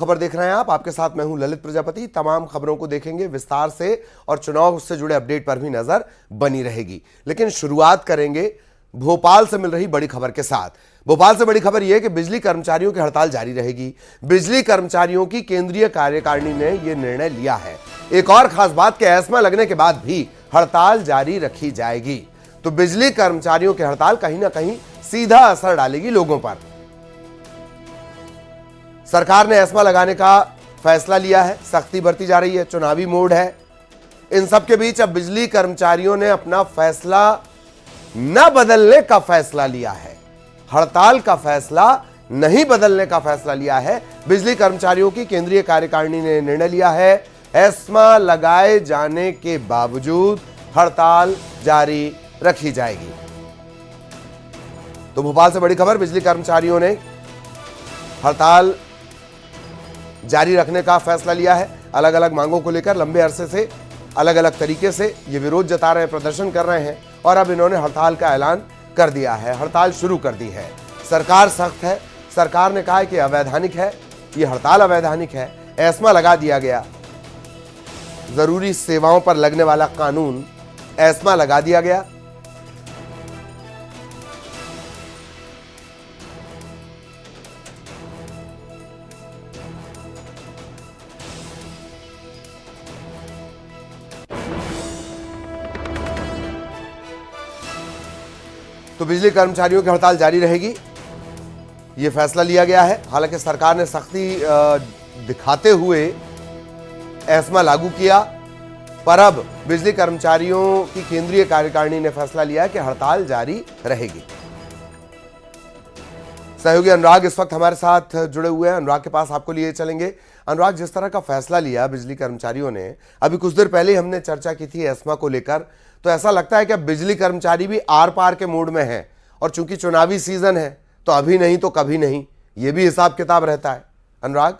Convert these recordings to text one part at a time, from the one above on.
खबर देख रहे हैं आप, आपके साथ मैं हूं ललित प्रजापति। तमाम खबरों को देखेंगे विस्तार से और चुनाव से जुड़े अपडेट पर भी नजर बनी रहेगी। लेकिन शुरुआत करेंगे भोपाल से मिल रही बड़ी खबर के साथ। भोपाल से बड़ी खबर यह है कि बिजली कर्मचारियों की हड़ताल जारी रहेगी। बिजली कर्मचारियों की केंद्रीय कार्यकारिणी ने यह निर्णय लिया है। एक और खास बात कि एस्मा लगने के बाद भी हड़ताल जारी रखी जाएगी। तो बिजली कर्मचारियों की हड़ताल कहीं ना कहीं सीधा असर डालेगी लोगों पर। सरकार ने एस्मा लगाने का फैसला लिया है, सख्ती बरती जा रही है, चुनावी मोड है। इन सब के बीच अब बिजली कर्मचारियों ने अपना फैसला न बदलने का फैसला लिया है। हड़ताल का फैसला नहीं बदलने का फैसला लिया है। बिजली कर्मचारियों की केंद्रीय कार्यकारिणी ने निर्णय लिया है, एस्मा लगाए जाने के बावजूद हड़ताल जारी रखी जाएगी। तो भोपाल से बड़ी खबर, बिजली कर्मचारियों ने हड़ताल जारी रखने का फैसला लिया है। अलग अलग मांगों को लेकर लंबे अरसे से अलग अलग तरीके से ये विरोध जता रहे हैं, प्रदर्शन कर रहे हैं और अब इन्होंने हड़ताल का ऐलान कर दिया है, हड़ताल शुरू कर दी है। सरकार सख्त है। सरकार ने कहा है कि अवैधानिक है, ये हड़ताल अवैधानिक है। एस्मा लगा दिया गया, जरूरी सेवाओं पर लगने वाला कानून एस्मा लगा दिया गया। तो बिजली कर्मचारियों की हड़ताल जारी रहेगी, यह फैसला लिया गया है। हालांकि सरकार ने सख्ती दिखाते हुए एस्मा लागू किया, पर अब बिजली कर्मचारियों की केंद्रीय कार्यकारिणी ने फैसला लिया है कि हड़ताल जारी रहेगी। सहयोगी अनुराग इस वक्त हमारे साथ जुड़े हुए हैं, अनुराग के पास आपको लिए चलेंगे। अनुराग, जिस तरह का फैसला लिया बिजली कर्मचारियों ने, अभी कुछ देर पहले हमने चर्चा की थी एस्मा को लेकर, तो ऐसा लगता है कि अब बिजली कर्मचारी भी आर पार के मूड में है और चूंकि चुनावी सीजन है तो अभी नहीं तो कभी नहीं, ये भी हिसाब किताब रहता है। अनुराग।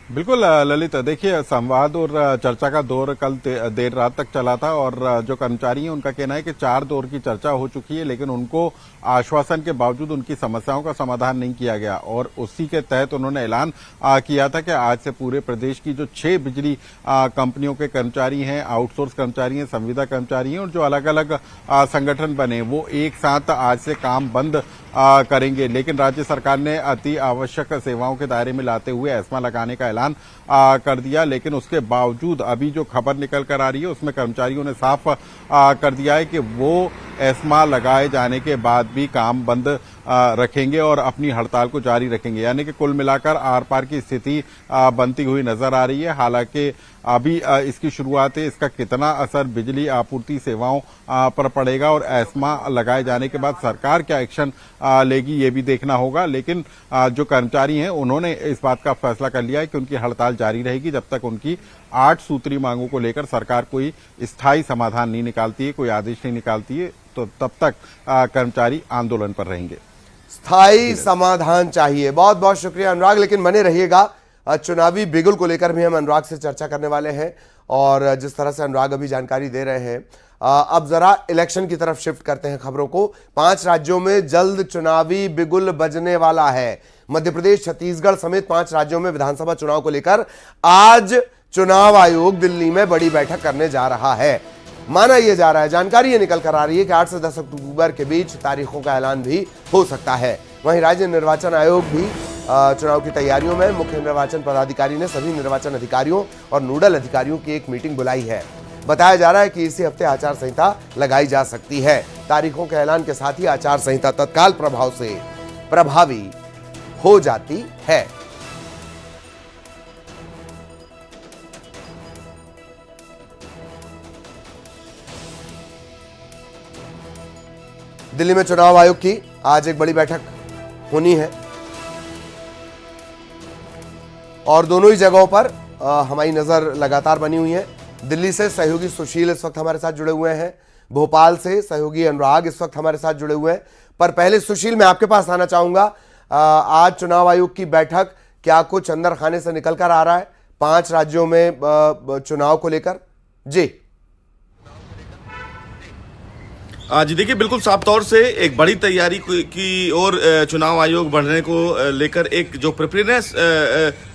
बिल्कुल ललित, देखिए संवाद और चर्चा का दौर कल देर रात तक चला था और जो कर्मचारी हैं उनका कहना है कि 4 दौर की चर्चा हो चुकी है, लेकिन उनको आश्वासन के बावजूद उनकी समस्याओं का समाधान नहीं किया गया और उसी के तहत उन्होंने ऐलान किया था कि आज से पूरे प्रदेश की जो 6 बिजली कंपनियों के कर्मचारी हैं, आउटसोर्स कर्मचारी हैं, संविदा कर्मचारी हैं और जो अलग अलग संगठन बने, वो एक साथ आज से काम बंद करेंगे। लेकिन राज्य सरकार ने अति आवश्यक सेवाओं के दायरे में लाते हुए एस्मा लगाने का ऐलान कर दिया, लेकिन उसके बावजूद अभी जो खबर निकल कर आ रही है उसमें कर्मचारियों ने साफ कर दिया है कि वो एस्मा लगाए जाने के बाद भी काम बंद रखेंगे और अपनी हड़ताल को जारी रखेंगे। यानी कि कुल मिलाकर आर पार की स्थिति बनती हुई नजर आ रही है। हालांकि अभी इसकी शुरुआत है, इसका कितना असर बिजली आपूर्ति सेवाओं पर पड़ेगा और एस्मा लगाए जाने के बाद सरकार क्या एक्शन लेगी ये भी देखना होगा। लेकिन जो कर्मचारी हैं उन्होंने इस बात का फैसला कर लिया है कि उनकी हड़ताल जारी रहेगी जब तक उनकी 8 सूत्री मांगों को लेकर सरकार कोई स्थायी समाधान नहीं निकालती है, कोई आदेश नहीं निकालती है, तो तब तक कर्मचारी आंदोलन पर रहेंगे। स्थायी समाधान चाहिए। बहुत बहुत शुक्रिया अनुराग, लेकिन बने रहिएगा, चुनावी बिगुल को लेकर भी हम अनुराग से चर्चा करने वाले हैं और जिस तरह से अनुराग अभी जानकारी दे रहे हैं, अब जरा इलेक्शन की तरफ शिफ्ट करते हैं खबरों को। 5 राज्यों में जल्द चुनावी बिगुल बजने वाला है। मध्य प्रदेश, छत्तीसगढ़ समेत 5 राज्यों में विधानसभा चुनाव को लेकर आज चुनाव आयोग दिल्ली में बड़ी बैठक करने जा रहा है। माना यह जा रहा है, जानकारी ये निकल कर आ रही है कि 8 से 10 अक्टूबर के बीच तारीखों का ऐलान भी हो सकता है। वहीं राज्य निर्वाचन आयोग भी चुनाव की तैयारियों में। मुख्य निर्वाचन पदाधिकारी ने सभी निर्वाचन अधिकारियों और नोडल अधिकारियों की एक मीटिंग बुलाई है। बताया जा रहा है कि इसी हफ्ते आचार संहिता लगाई जा सकती है। तारीखों के ऐलान के साथ ही आचार संहिता तत्काल प्रभाव से प्रभावी हो जाती है। दिल्ली में चुनाव आयोग की आज एक बड़ी बैठक होनी है और दोनों ही जगहों पर हमारी नजर लगातार बनी हुई है। दिल्ली से सहयोगी सुशील इस वक्त हमारे साथ जुड़े हुए हैं, भोपाल से सहयोगी अनुराग इस वक्त हमारे साथ जुड़े हुए हैं। पर पहले सुशील, मैं आपके पास आना चाहूंगा। आज चुनाव आयोग की बैठक, क्या कुछ अंदर खाने से निकल कर आ रहा है 5 राज्यों में चुनाव को लेकर? जी जी देखिए, बिल्कुल साफ तौर से एक बड़ी तैयारी की और चुनाव आयोग बढ़ने को लेकर एक जो प्रिपेयरनेस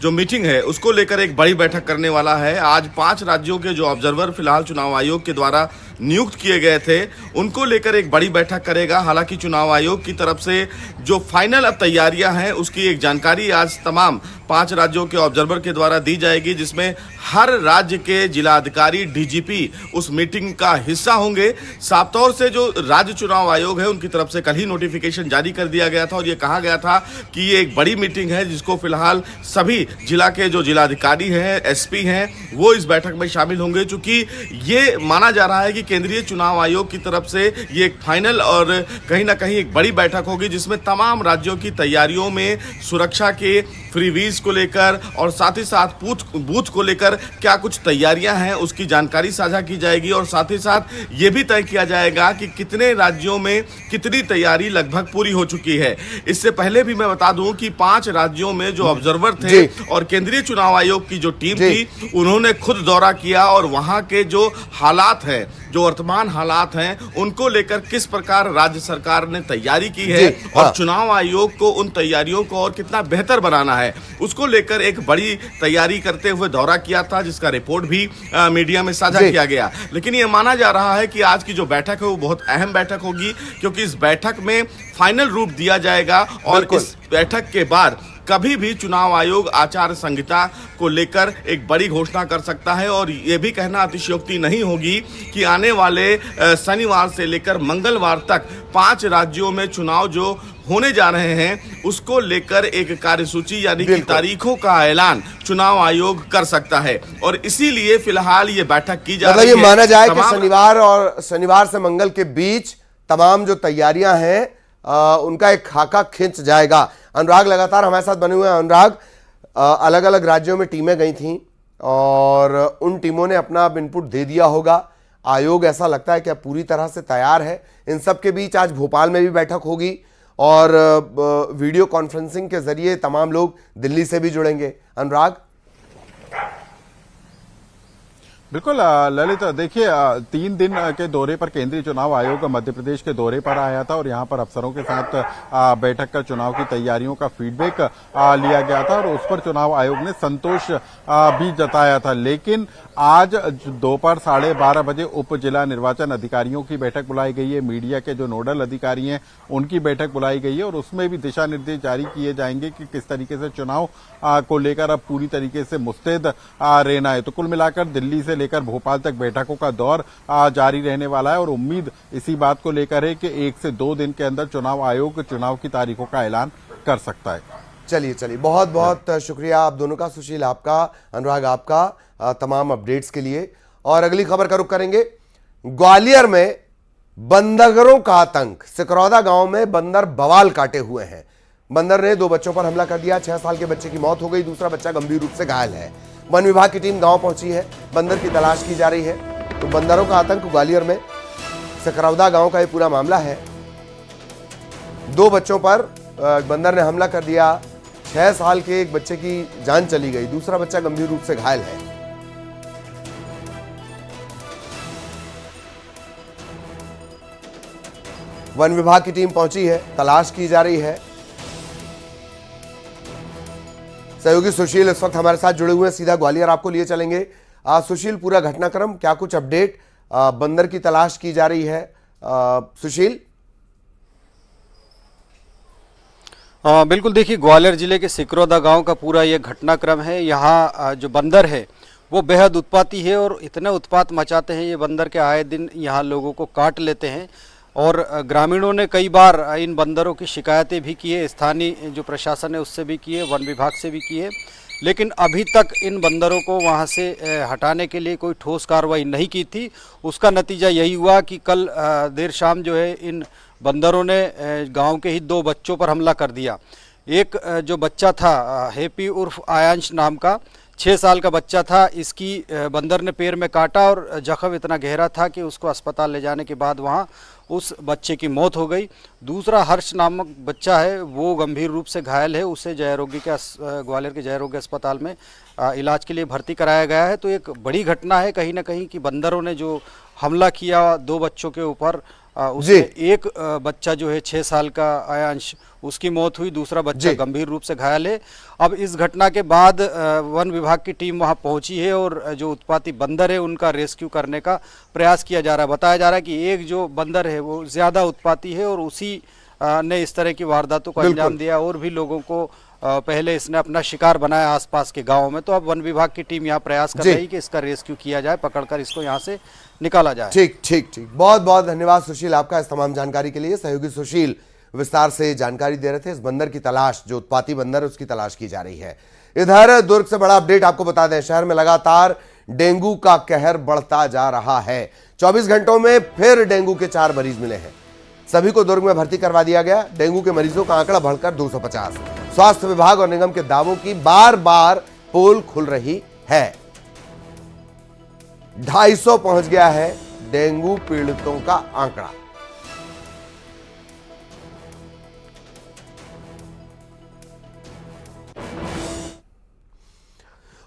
जो मीटिंग है उसको लेकर एक बड़ी बैठक करने वाला है। आज 5 राज्यों के जो ऑब्जर्वर फिलहाल चुनाव आयोग के द्वारा नियुक्त किए गए थे उनको लेकर एक बड़ी बैठक करेगा। हालांकि चुनाव आयोग की तरफ से जो फाइनल अब तैयारियां हैं उसकी एक जानकारी आज तमाम 5 राज्यों के ऑब्जर्वर के द्वारा दी जाएगी, जिसमें हर राज्य के जिलाधिकारी, डीजीपी उस मीटिंग का हिस्सा होंगे। साफ तौर से जो राज्य चुनाव आयोग है उनकी तरफ से कल ही नोटिफिकेशन जारी कर दिया गया था और ये कहा गया था कि ये एक बड़ी मीटिंग है जिसको फिलहाल सभी जिला के जो जिलाधिकारी हैं, एसपी हैं, वो इस बैठक में शामिल होंगे। चूंकि ये माना जा रहा है कि केंद्रीय चुनाव आयोग की तरफ से ये एक फाइनल और कहीं ना कहीं एक बड़ी बैठक होगी जिसमें तमाम राज्यों की तैयारियों में सुरक्षा के फ्रीवीज को लेकर और साथ ही साथ बूथ को लेकर क्या कुछ तैयारियां हैं उसकी जानकारी साझा की जाएगी और साथ ही साथ ये भी तय किया जाएगा कि कितने राज्यों में कितनी तैयारी लगभग पूरी हो चुकी है। इससे पहले भी मैं बता दूं कि 5 राज्यों में जो ऑब्जर्वर थे और केंद्रीय चुनाव आयोग की जो टीम थी उन्होंने खुद दौरा किया और वहां के जो हालात है, जो वर्तमान हालात हैं, उनको लेकर किस प्रकार राज्य सरकार ने तैयारी की है और चुनाव आयोग को उन तैयारियों को और कितना बेहतर बनाना है उसको लेकर एक बड़ी तैयारी करते हुए दौरा किया था, जिसका रिपोर्ट भी मीडिया में साझा किया गया। लेकिन ये माना जा रहा है कि आज की जो बैठक है वो बहुत अहम बैठक होगी, क्योंकि इस बैठक में फाइनल रूप दिया जाएगा और इस बैठक के बाद कभी भी चुनाव आयोग आचार संहिता को लेकर एक बड़ी घोषणा कर सकता है। और ये भी कहना अतिशयोक्ति नहीं होगी कि आने वाले शनिवार से लेकर मंगलवार तक 5 राज्यों में चुनाव जो होने जा रहे हैं उसको लेकर एक कार्यसूची यानी कि तारीखों का ऐलान चुनाव आयोग कर सकता है और इसीलिए फिलहाल ये बैठक की जा रही है। ये माना जाए कि शनिवार से मंगल के बीच तमाम जो तैयारियां हैं उनका एक खाका खिंच जाएगा। अनुराग लगातार हमारे साथ बने हुए हैं। अनुराग, अलग अलग राज्यों में टीमें गई थीं और उन टीमों ने अपना इनपुट दे दिया होगा। आयोग ऐसा लगता है कि अब पूरी तरह से तैयार है। इन सब के बीच आज भोपाल में भी बैठक होगी और वीडियो कॉन्फ्रेंसिंग के जरिए तमाम लोग दिल्ली से भी जुड़ेंगे। अनुराग, बिल्कुल ललित, देखिए 3 दिन के दौरे पर केंद्रीय चुनाव आयोग मध्य प्रदेश के दौरे पर आया था और यहां पर अफसरों के साथ बैठक कर चुनाव की तैयारियों का फीडबैक लिया गया था और उस पर चुनाव आयोग ने संतोष भी जताया था। लेकिन आज दोपहर 12:30 बजे उप जिला निर्वाचन अधिकारियों की बैठक बुलाई गई है, मीडिया के जो नोडल अधिकारी हैं उनकी बैठक बुलाई गई है और उसमें भी दिशा निर्देश जारी किए जाएंगे कि किस तरीके से चुनाव को लेकर अब पूरी तरीके से मुस्तैद रहना है। तो कुल मिलाकर दिल्ली से लेकर भोपाल तक बैठकों का दौर जारी रहने वाला है और उम्मीद इसी बात को लेकर है कि 1 से 2 दिन के अंदर चुनाव आयोग चुनाव की तारीखों का ऐलान कर सकता है। चलिए बहुत बहुत शुक्रिया आप दोनों का, सुशील आपका, अनुराग आपका, तमाम अपडेट्स के लिए। और अगली खबर का रुख करेंगे। ग्वालियर में बंदरों का आतंक। सिकरौदा गांव में बंदर बवाल काटे हुए हैं। बंदर ने 2 बच्चों पर हमला कर दिया। 6 साल के बच्चे की मौत हो गई, दूसरा बच्चा गंभीर रूप से घायल है। वन विभाग की टीम गांव पहुंची है, बंदर की तलाश की जा रही है। तो बंदरों का आतंक ग्वालियर में, सिकरौदा गांव का ये पूरा मामला है। 2 बच्चों पर बंदर ने हमला कर दिया। 6 साल के एक बच्चे की जान चली गई, दूसरा बच्चा गंभीर रूप से घायल है। वन विभाग की टीम पहुंची है, तलाश की जा रही है। सहयोगी सुशील इस वक्त हमारे साथ जुड़े हुए हैं, सीधा ग्वालियर आपको लिए चलेंगे। सुशील, पूरा घटनाक्रम, क्या कुछ अपडेट? बंदर की तलाश की जा रही है, सुशील। बिल्कुल, देखिए ग्वालियर जिले के सिकरौदा गांव का पूरा ये घटनाक्रम है। यहाँ जो बंदर है वो बेहद उत्पाती है और इतने उत्पात मचाते हैं ये बंदर के आए दिन यहाँ लोगों को काट लेते हैं और ग्रामीणों ने कई बार इन बंदरों की शिकायतें भी की है, स्थानीय जो प्रशासन है उससे भी की है, वन विभाग से भी की है, लेकिन अभी तक इन बंदरों को वहां से हटाने के लिए कोई ठोस कार्रवाई नहीं की थी। उसका नतीजा यही हुआ कि कल देर शाम जो है इन बंदरों ने गांव के ही 2 बच्चों पर हमला कर दिया। एक जो बच्चा था हैप्पी उर्फ आयांश नाम का, 6 साल का बच्चा था, इसकी बंदर ने पैर में काटा और जख्म इतना गहरा था कि उसको अस्पताल ले जाने के बाद वहाँ उस बच्चे की मौत हो गई। दूसरा हर्ष नामक बच्चा है, वो गंभीर रूप से घायल है, उसे जयरोगी के ग्वालियर के जयरोगी अस्पताल में इलाज के लिए भर्ती कराया गया है। तो एक बड़ी घटना है कहीं ना कहीं कि बंदरों ने जो हमला किया 2 बच्चों के ऊपर उसमें एक बच्चा जो है 6 साल का आयांश, उसकी मौत हुई, दूसरा बच्चा गंभीर रूप से घायल है। अब इस घटना के बाद वन विभाग की टीम वहां पहुंची है और जो उत्पाती बंदर है उनका रेस्क्यू करने का प्रयास किया जा रहा है। बताया जा रहा है कि एक जो बंदर है वो ज्यादा उत्पाती है और उसी ने इस तरह की वारदातों को अंजाम दिया और भी लोगों को पहले इसने अपना शिकार बनाया आसपास के गांवों में। तो अब वन विभाग की टीम यहाँ प्रयास कर रही है कि इसका रेस्क्यू किया जाए, पकड़कर इसको यहाँ से निकाला जाए। ठीक ठीक ठीक, बहुत बहुत धन्यवाद सुशील आपका इस तमाम जानकारी के लिए। सहयोगी सुशील विस्तार से जानकारी दे रहे थे। इस बंदर की तलाश, जो उत्पाती बंदर है उसकी तलाश की जा रही है। इधर दुर्ग से बड़ा अपडेट आपको बता दें, शहर में लगातार डेंगू का कहर बढ़ता जा रहा है। 24 घंटों में फिर डेंगू के 4 मरीज मिले हैं। सभी को दुर्ग में भर्ती करवा दिया गया। डेंगू के मरीजों का आंकड़ा बढ़कर 250। स्वास्थ्य विभाग और निगम के दावों की बार बार पोल खुल रही है। 250 पहुंच गया है डेंगू पीड़ितों का आंकड़ा।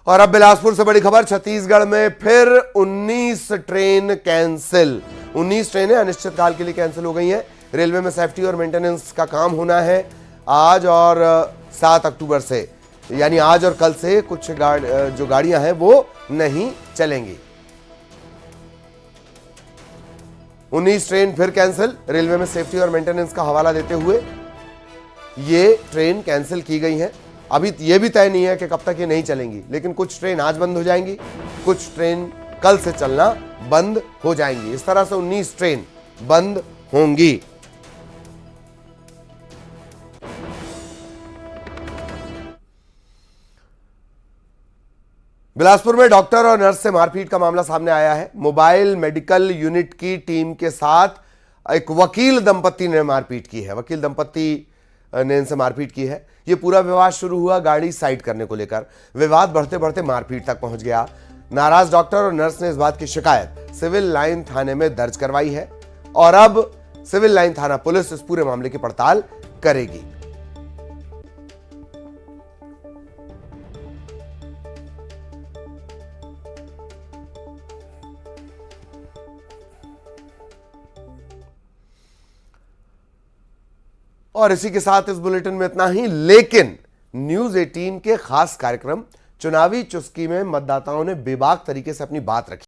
और अब बिलासपुर से बड़ी खबर, छत्तीसगढ़ में फिर 19 ट्रेन कैंसिल। 19 ट्रेनें अनिश्चितकाल के लिए कैंसिल हो गई हैं। रेलवे में सेफ्टी और मेंटेनेंस का काम होना है आज और 7 अक्टूबर से, यानी आज और कल से कुछ जो गाड़ियां हैं वो नहीं चलेंगी। 19 ट्रेन फिर कैंसिल। रेलवे में सेफ्टी और मेंटेनेंस का हवाला देते हुए ये ट्रेन कैंसिल की गई हैं। अभी ये भी तय नहीं है कि कब तक ये नहीं चलेंगी, लेकिन कुछ ट्रेन आज बंद हो जाएंगी, कुछ ट्रेन कल से चलना बंद हो जाएंगी। इस तरह से 19 ट्रेन बंद होंगी। बिलासपुर में डॉक्टर और नर्स से मारपीट का मामला सामने आया है। मोबाइल मेडिकल यूनिट की टीम के साथ एक वकील दंपत्ति ने मारपीट की है। वकील दंपत्ति ने इनसे मारपीट की है। यह पूरा विवाद शुरू हुआ गाड़ी साइड करने को लेकर। विवाद बढ़ते बढ़ते मारपीट तक पहुंच गया। नाराज डॉक्टर और नर्स ने इस बात की शिकायत सिविल लाइन थाने में दर्ज करवाई है और अब सिविल लाइन थाना पुलिस इस पूरे मामले की पड़ताल करेगी। और इसी के साथ इस बुलेटिन में इतना ही, लेकिन न्यूज 18 के खास कार्यक्रम चुनावी चुस्की में मतदाताओं ने बेबाक तरीके से अपनी बात रखी।